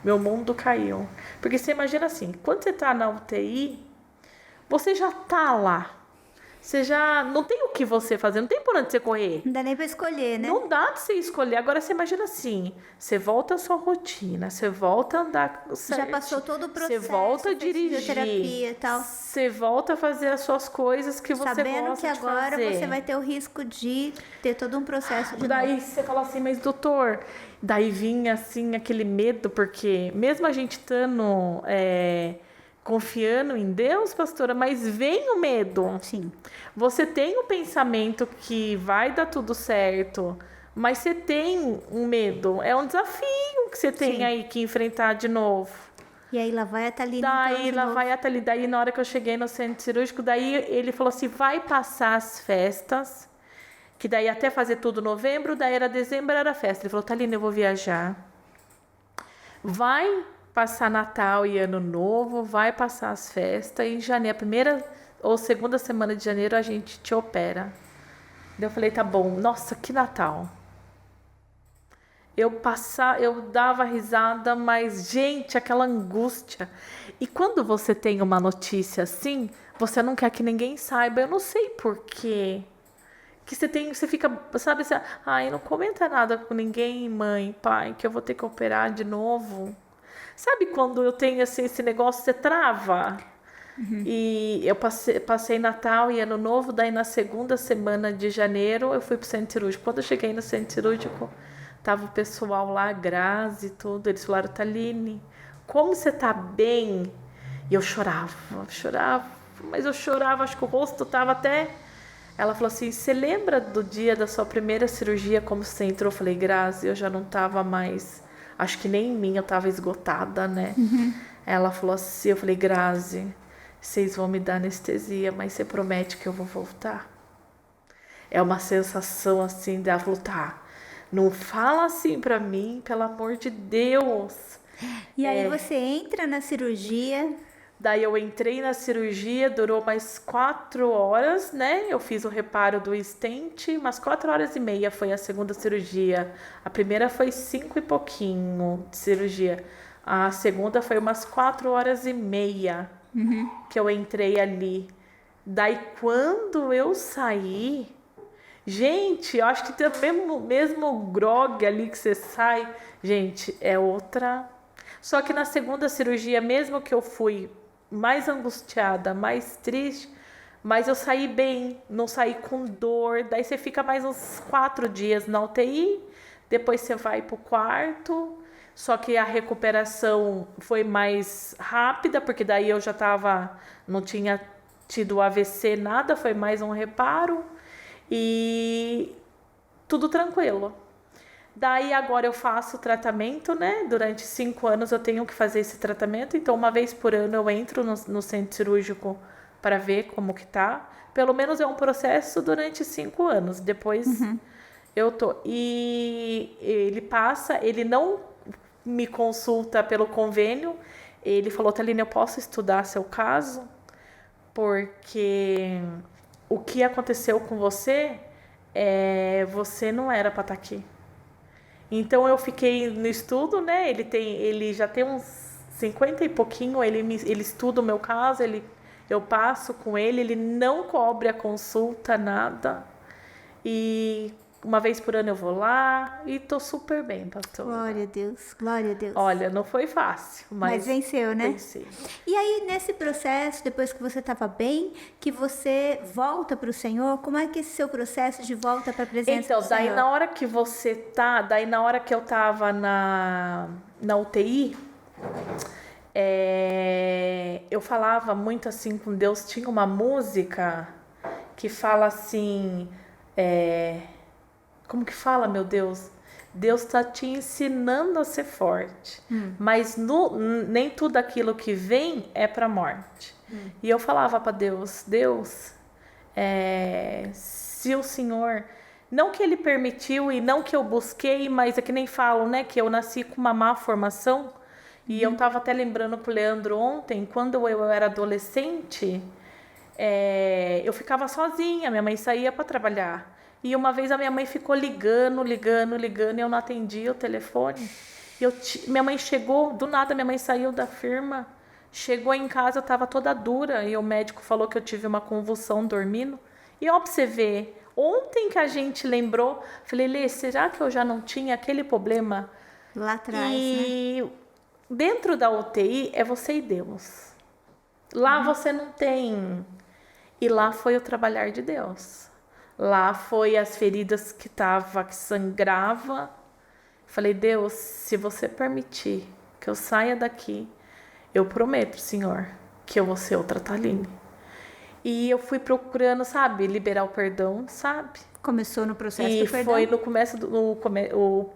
meu mundo caiu. Porque você imagina assim, quando você tá na UTI, você já tá lá. Você já não tem o que você fazer, não tem por onde você correr. Não dá nem pra escolher, né? Não dá pra você escolher. Agora você imagina assim, você volta à sua rotina, você volta a andar certo. Já passou todo o processo. Você volta a dirigir. Fisioterapia e tal. Você volta a fazer as suas coisas que você gosta de fazer. Sabendo que agora você vai ter o risco de ter todo um processo de daí novo. Você fala assim, mas doutor... Daí vinha assim aquele medo, porque mesmo a gente estando... confiando em Deus, pastora, mas vem o medo. Sim. Você tem o pensamento que vai dar tudo certo, mas você tem um medo. É um desafio que você tem aí que enfrentar de novo. E aí lá vai a Thaline. Daí lá vai a Thaline. Daí na hora que eu cheguei no centro cirúrgico, daí ele falou assim, vai passar as festas, que daí até fazer tudo novembro, daí era dezembro, era festa. Ele falou, Thaline, eu vou viajar. Vai passar Natal e Ano Novo, vai passar as festas. Em janeiro, a primeira ou segunda semana de janeiro a gente te opera. Daí eu falei, tá bom. Nossa, que Natal. Eu dava risada, mas, gente, aquela angústia. E quando você tem uma notícia assim, você não quer que ninguém saiba. Eu não sei por quê. Que você fica, sabe, você, ai, não comenta nada com ninguém, mãe, pai, que eu vou ter que operar de novo. Sabe quando eu tenho assim, esse negócio, você trava? E eu passei Natal e Ano Novo, daí na segunda semana de janeiro eu fui pro centro cirúrgico. Quando eu cheguei no centro cirúrgico, tava o pessoal lá, Grazi e tudo, eles falaram, Thaline, como você tá bem? E eu chorava, mas eu chorava, acho que o rosto tava até... Ela falou assim, você lembra do dia da sua primeira cirurgia, como você entrou? Eu falei, Grazi, eu já não tava mais, acho que nem em mim, eu tava esgotada, né? Ela falou assim, eu falei, Grazi, vocês vão me dar anestesia, mas você promete que eu vou voltar? É uma sensação assim, ela falou, tá, não fala assim pra mim, pelo amor de Deus. E aí você entra na cirurgia. Daí eu entrei na cirurgia, durou mais 4 horas, né? Eu fiz o reparo do stent, umas 4 horas e meia foi a segunda cirurgia. A primeira foi 5 e pouquinho de cirurgia. A segunda foi umas 4 horas e meia que eu entrei ali. Daí quando eu saí, gente, eu acho que tem o mesmo grog ali que você sai. Gente, é outra. Só que na segunda cirurgia, mesmo que eu fui mais angustiada, mais triste, mas eu saí bem, não saí com dor. Daí você fica mais uns 4 dias na UTI, depois você vai pro quarto. Só que a recuperação foi mais rápida, porque daí eu já não tinha tido AVC, nada, foi mais um reparo e tudo tranquilo. Daí agora eu faço tratamento, né? Durante 5 anos eu tenho que fazer esse tratamento. Então, uma vez por ano eu entro no centro cirúrgico para ver como que tá. Pelo menos é um processo durante 5 anos. Depois eu tô. E ele não me consulta pelo convênio. Ele falou, Thaline, eu posso estudar seu caso? Porque o que aconteceu com você, você não era para estar aqui. Então eu fiquei no estudo, né? Ele já tem uns 50 e pouquinho, ele estuda o meu caso, eu passo com ele não cobre a consulta, nada. E uma vez por ano eu vou lá e tô super bem, pastor. Glória a Deus, glória a Deus. Olha, não foi fácil, mas venceu, né? Venci. E aí, nesse processo, depois que você estava bem, que você volta para o Senhor, como é que é esse seu processo de volta para a presença do Senhor? Então, daí na hora que eu tava na UTI, eu falava muito assim com Deus. Tinha uma música que fala assim, como que fala, meu Deus? Deus está te ensinando a ser forte, mas nem tudo aquilo que vem é para morte. E eu falava para Deus, se o Senhor, não que Ele permitiu e não que eu busquei, mas é que nem falam, né, que eu nasci com uma má formação. E eu estava até lembrando pro Leandro ontem, quando eu era adolescente, eu ficava sozinha, minha mãe saía para trabalhar. E uma vez a minha mãe ficou ligando, e eu não atendia o telefone. Minha mãe chegou, do nada minha mãe saiu da firma, chegou em casa, eu estava toda dura, e o médico falou que eu tive uma convulsão dormindo. E ó, pra você ver, ontem que a gente lembrou, falei, Lê, será que eu já não tinha aquele problema? Lá atrás, né? Dentro da UTI é você e Deus. Lá você não tem. E lá foi o trabalhar de Deus. Lá foi as feridas que sangrava. Falei, Deus, se você permitir que eu saia daqui, eu prometo, Senhor, que eu vou ser outra Thaline. E eu fui procurando, sabe, liberar o perdão, sabe? Começou no processo do perdão? E foi no começo,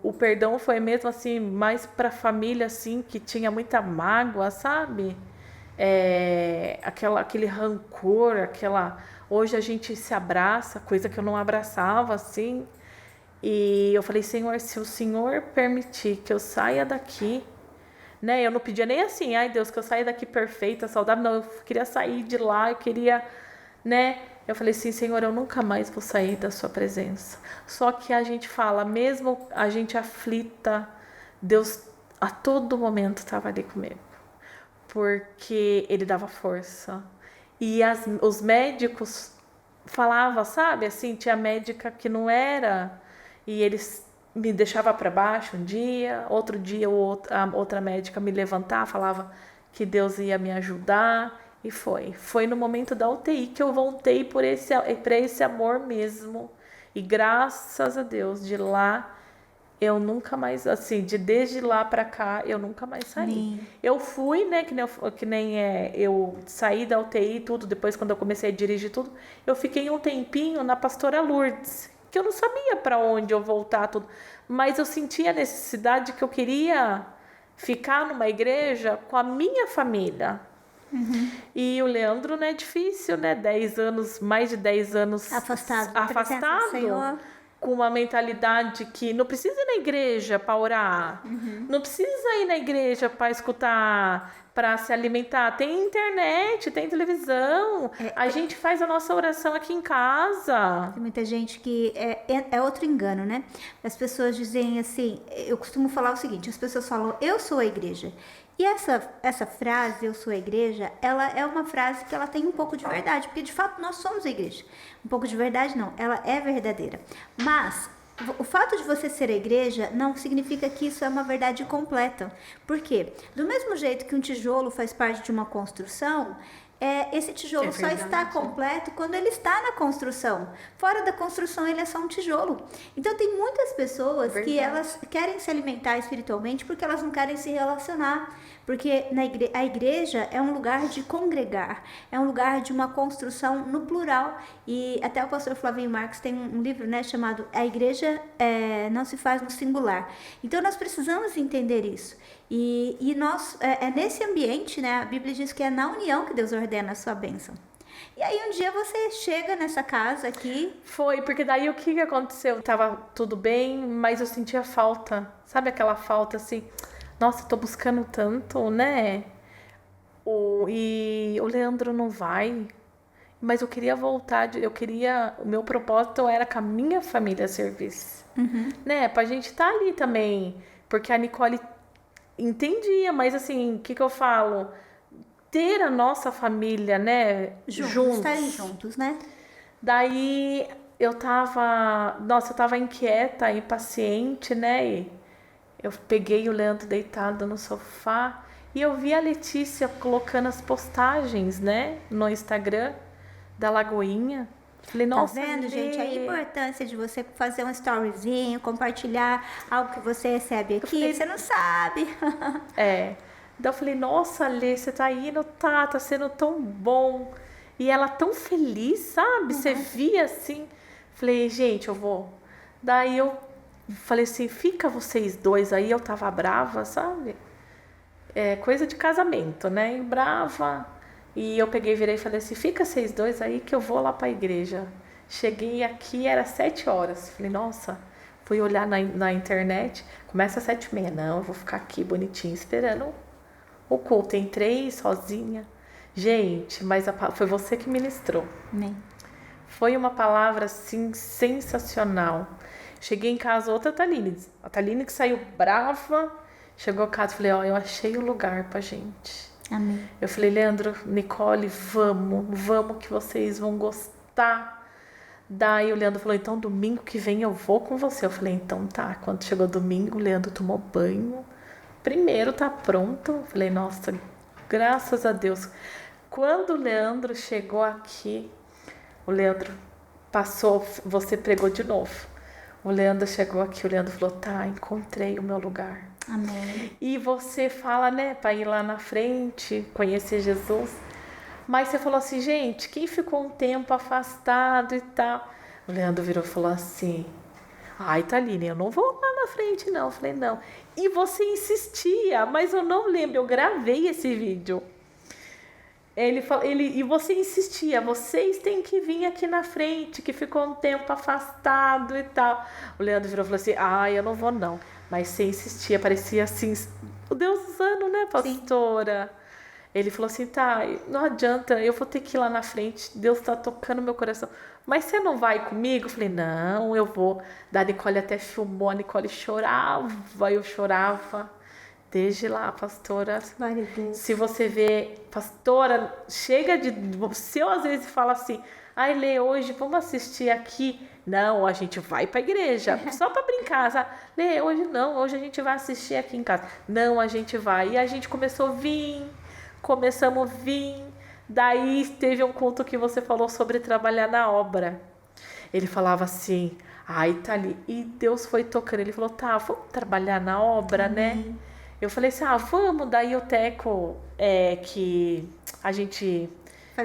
o perdão foi mesmo assim, mais pra família, assim, que tinha muita mágoa, sabe? Aquele rancor, hoje a gente se abraça, coisa que eu não abraçava, assim. E eu falei, Senhor, se o Senhor permitir que eu saia daqui, né? Eu não pedia nem assim, ai Deus, que eu saia daqui perfeita, saudável. Não, eu queria sair de lá, eu queria né? Eu falei assim, Senhor, eu nunca mais vou sair da sua presença. Só que a gente fala, mesmo a gente aflita, Deus a todo momento estava ali comigo. Porque ele dava força. E os médicos falavam, sabe? Assim, tinha médica que não era. E eles me deixavam para baixo um dia. Outro dia a outra médica me levantava, falava que Deus ia me ajudar. E foi no momento da UTI que eu voltei para esse amor mesmo. E graças a Deus, de lá, eu nunca mais, assim, desde lá para cá, eu nunca mais saí. Amém. Eu fui, né, eu saí da UTI e tudo, depois quando eu comecei a dirigir tudo, eu fiquei um tempinho na Pastora Lourdes, que eu não sabia para onde eu voltar tudo, mas eu sentia a necessidade que eu queria ficar numa igreja com a minha família. E o Leandro, né, é difícil, né? 10 anos, mais de 10 anos Afastado da presença do Senhor. com uma mentalidade que não precisa ir na igreja para orar, não precisa ir na igreja para escutar, para se alimentar. Tem internet, tem televisão, a gente faz a nossa oração aqui em casa. Tem muita gente que é outro engano, né? As pessoas dizem assim, eu costumo falar o seguinte, as pessoas falam, eu sou a igreja. E essa frase, eu sou a igreja, ela é uma frase que ela tem um pouco de verdade, porque de fato nós somos a igreja. Um pouco de verdade não, ela é verdadeira. Mas o fato de você ser a igreja não significa que isso é uma verdade completa. Por quê? Do mesmo jeito que um tijolo faz parte de uma construção, esse tijolo só está completo quando ele está na construção. Fora da construção, ele é só um tijolo. Então, tem muitas pessoas que elas querem se alimentar espiritualmente porque elas não querem se relacionar. Porque a igreja é um lugar de congregar, é um lugar de uma construção no plural. E até o pastor Flavinho Marques tem um livro, né, chamado A Igreja Não Se Faz no Singular. Então, nós precisamos entender isso. E nós, nesse ambiente, né, a Bíblia diz que é na união que Deus ordena a sua bênção. E aí um dia você chega nessa casa aqui. Foi, porque daí o que aconteceu? Tava tudo bem, mas eu sentia falta. Sabe aquela falta assim? Nossa, tô buscando tanto, né? E o Leandro não vai. Mas eu queria voltar, o meu propósito era que a minha família servisse. Né? Pra gente estar ali também. Porque a Nicole entendia, mas assim, o que eu falo? Ter a nossa família, né? Juntos. Estarem juntos, né? Daí eu tava inquieta, impaciente, né? E eu peguei o Leandro deitado no sofá e eu vi a Letícia colocando as postagens, né? No Instagram da Lagoinha. Falei, nossa, tá vendo, gente? A importância de você fazer um storyzinho, compartilhar algo que você recebe aqui, você não sabe. Daí eu falei, nossa, Lê, você tá indo, tá sendo tão bom. E ela tão feliz, sabe? Você via assim. Falei, gente, eu vou. Daí eu falei assim, fica vocês dois aí. Eu tava brava, sabe? Coisa de casamento, né? E brava. E eu virei e falei assim, fica vocês dois aí que eu vou lá pra igreja. Cheguei aqui, era 7 horas. Falei, nossa, fui olhar na internet. Começa às 7h30. Não, eu vou ficar aqui bonitinho esperando o culto. Entrei sozinha. Gente, mas foi você que ministrou. Amém. Foi uma palavra, assim, sensacional. Cheguei em casa, outra Thaline. A Thaline que saiu brava. Chegou a casa e falei, eu achei o lugar pra gente. Amém. Eu falei, Leandro, Nicole, vamos que vocês vão gostar. Daí o Leandro falou, então domingo que vem eu vou com você. Eu falei, então tá. Quando chegou domingo, o Leandro tomou banho. Primeiro tá pronto. Eu falei, nossa, graças a Deus. Quando o Leandro chegou aqui, o Leandro passou, você pregou de novo. O Leandro chegou aqui, o Leandro falou, tá, encontrei o meu lugar. Amém. E você fala, né, para ir lá na frente, conhecer Jesus. Mas você falou assim, gente, quem ficou um tempo afastado e tal? O Leandro virou e falou assim, ai, Thaline, eu não vou lá na frente, não. Eu falei, não. E você insistia, mas eu não lembro, eu gravei esse vídeo. E você insistia, vocês têm que vir aqui na frente, que ficou um tempo afastado e tal. O Leandro virou e falou assim, eu não vou não. Mas você insistia, parecia assim, o Deus usando, né, pastora? Ele falou assim, tá, não adianta, eu vou ter que ir lá na frente, Deus tá tocando meu coração. Mas você não vai comigo? Eu falei, não, eu vou. Da Nicole até filmou, a Nicole chorava, eu chorava. Desde lá, pastora, Glória a Deus. se você vê, pastora, chega de... Se eu às vezes falo assim, ai, Lê, hoje vamos assistir aqui. Não, a gente vai pra igreja, só pra brincar, sabe? Lê, hoje não, hoje a gente vai assistir aqui em casa. Não, a gente vai. E a gente começou a vir, começamos a vir. Daí teve um culto que você falou sobre trabalhar na obra. Ele falava assim, ai, tá ali. E Deus foi tocando. Ele falou, tá, vamos trabalhar na obra, né? Eu falei assim, vamos. Daí o Teco, que a gente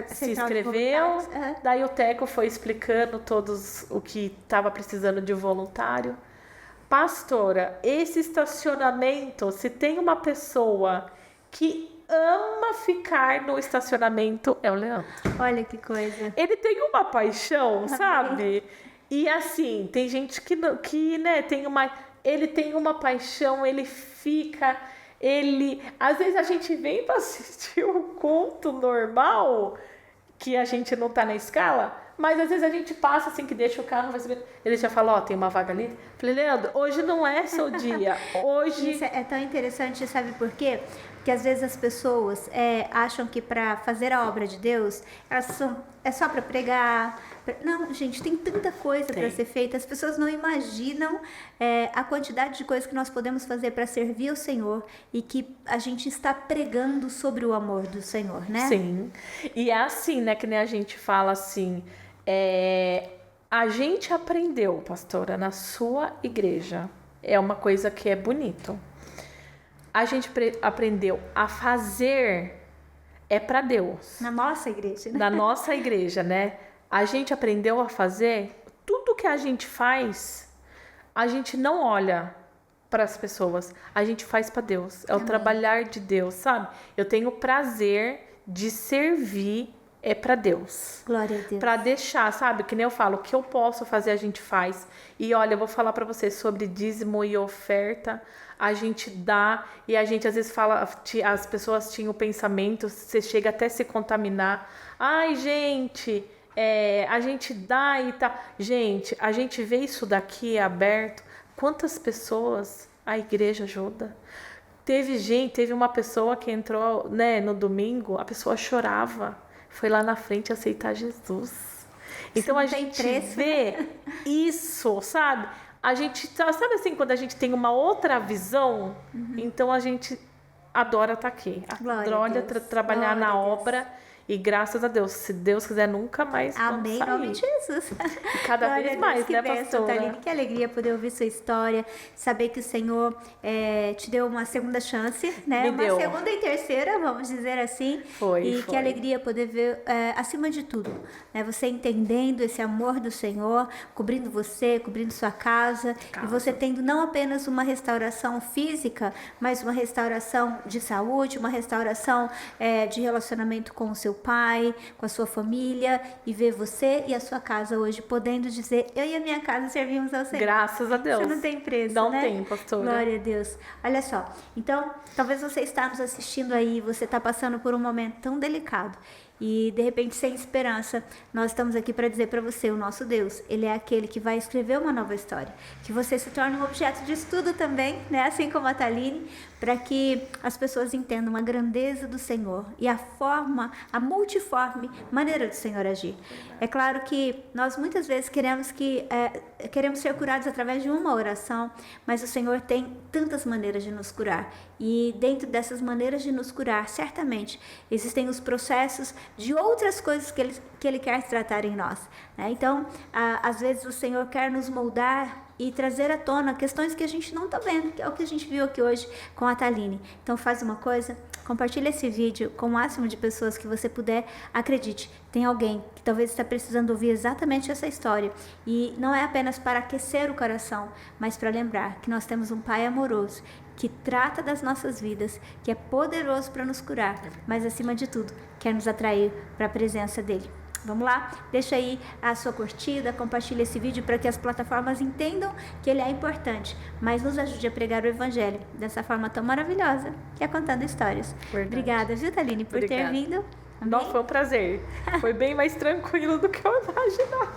se inscreveu. Daí o Teco foi explicando todos o que estava precisando de voluntário. Pastora, esse estacionamento, se tem uma pessoa que ama ficar no estacionamento, é o Leandro. Olha que coisa. Ele tem uma paixão, sabe? E assim, tem gente que né, tem uma... Ele tem uma paixão, ele fica... Às vezes a gente vem para assistir um culto normal, que a gente não tá na escala, mas às vezes a gente passa assim, que deixa o carro, vai subir, ele já fala, tem uma vaga ali. Falei, Leandro, hoje não é seu dia. Hoje... Isso é tão interessante, sabe por quê? Porque às vezes as pessoas acham que para fazer a obra de Deus, é só para pregar. Não, gente, tem tanta coisa para ser feita. As pessoas não imaginam a quantidade de coisas que nós podemos fazer para servir o Senhor e que a gente está pregando sobre o amor do Senhor, né? Sim. E é assim, né, que nem a gente fala assim, a gente aprendeu, pastora, na sua igreja. É uma coisa que é bonito. A gente aprendeu a fazer para Deus. Na nossa igreja, né? Na nossa igreja, né? A gente aprendeu a fazer tudo que a gente faz, a gente não olha para as pessoas, a gente faz para Deus. É o trabalhar de Deus, sabe? Eu tenho prazer de servir para Deus. Glória a Deus. Para deixar, sabe? Que nem eu falo, o que eu posso fazer a gente faz. E olha, eu vou falar para você sobre dízimo e oferta. A gente dá e a gente às vezes fala, as pessoas tinham o pensamento, você chega até se contaminar. Ai, gente, a gente dá e tá. Gente, a gente vê isso daqui aberto. Quantas pessoas a igreja ajuda? Teve uma pessoa que entrou, né, no domingo, a pessoa chorava. Foi lá na frente aceitar Jesus. Então a gente vê isso, sabe? A gente, sabe assim, quando a gente tem uma outra visão, então a gente adora estar aqui. Adora trabalhar na obra. E graças a Deus, se Deus quiser, nunca mais amém, em nome de Jesus. E cada vez mais, né, pastora? Taline, que alegria poder ouvir sua história, saber que o Senhor te deu uma segunda chance, né? Segunda e terceira, vamos dizer assim. Foi. Que alegria poder ver, acima de tudo, né? Você entendendo esse amor do Senhor, cobrindo você, cobrindo sua casa. E você tendo não apenas uma restauração física, mas uma restauração de saúde, uma restauração de relacionamento com o seu pai, com a sua família, e ver você e a sua casa hoje podendo dizer, eu e a minha casa servimos ao Senhor. Graças a Deus. Isso não tem preço, não, né? Não tem, pastora. Glória a Deus. Olha só, então, talvez você está nos assistindo aí, você está passando por um momento tão delicado e de repente sem esperança. Nós estamos aqui para dizer para você, o nosso Deus, Ele é aquele que vai escrever uma nova história, que você se torne um objeto de estudo também, né? Assim como a Taline, para que as pessoas entendam a grandeza do Senhor e a multiforme maneira do Senhor agir. É claro que nós muitas vezes queremos ser curados através de uma oração, mas o Senhor tem tantas maneiras de nos curar. E dentro dessas maneiras de nos curar, certamente, existem os processos de outras coisas que Ele quer tratar em nós, né? Então, às vezes o Senhor quer nos moldar e trazer à tona questões que a gente não está vendo, que é o que a gente viu aqui hoje com a Taline. Então faz uma coisa, compartilha esse vídeo com o máximo de pessoas que você puder. Acredite, tem alguém que talvez está precisando ouvir exatamente essa história. E não é apenas para aquecer o coração, mas para lembrar que nós temos um Pai amoroso, que trata das nossas vidas, que é poderoso para nos curar, mas acima de tudo, quer nos atrair para a presença dEle. Vamos lá, deixa aí a sua curtida, compartilha esse vídeo para que as plataformas entendam que ele é importante, mas nos ajude a pregar o evangelho dessa forma tão maravilhosa, que é contando histórias. Verdade. Obrigada, viu, Thaline, por ter Obrigada. vindo. Não, foi um prazer. Foi bem mais tranquilo do que eu imaginava.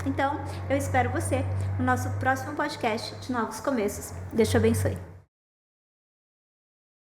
Então, eu espero você no nosso próximo podcast de Novos Começos. Deus te abençoe.